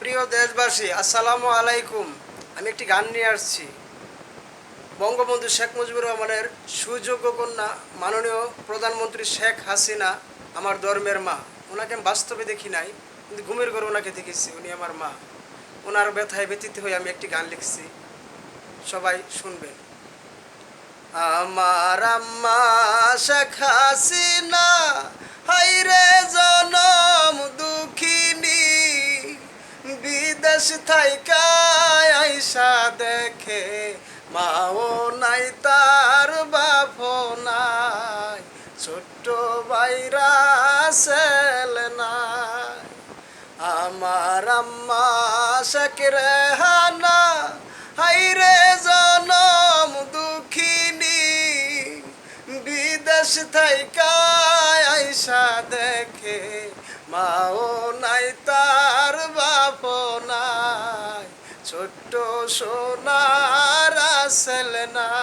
প্রিয় দেশবাসী, আসসালামু আলাইকুম। আমি একটি গান নিয়ে আসছি। বঙ্গবন্ধু শেখ মুজিবুর রহমানের সুযোগ্য কন্যা মাননীয় প্রধানমন্ত্রী শেখ হাসিনা আমার ধর্মের মা। ওনাকে আমি বাস্তবে দেখি নাই, কিন্তু ঘুমের ঘরে ওনাকে দেখেছি। উনি আমার মা। ওনার ব্যথায় ব্যতীত হয়ে আমি একটি গান লিখছি, সবাই শুনবেন। আমার আম্মা শেখ হাসিনা, হাইরে জনম দুঃখিনী, বিদেশ থাইকা আইসা দেখে মাও নাই তার বাপও নাই, ছোট্ট বাইরা ছেলে নাই। আমার আম্মা শেখ রেহানা, হাইরে জনম দুঃখিনী, বিদেশ থাইকা আইসা দেখে মাও নাই তার বাপও নাই, ছোট্ট সোনার ছেলে নাই।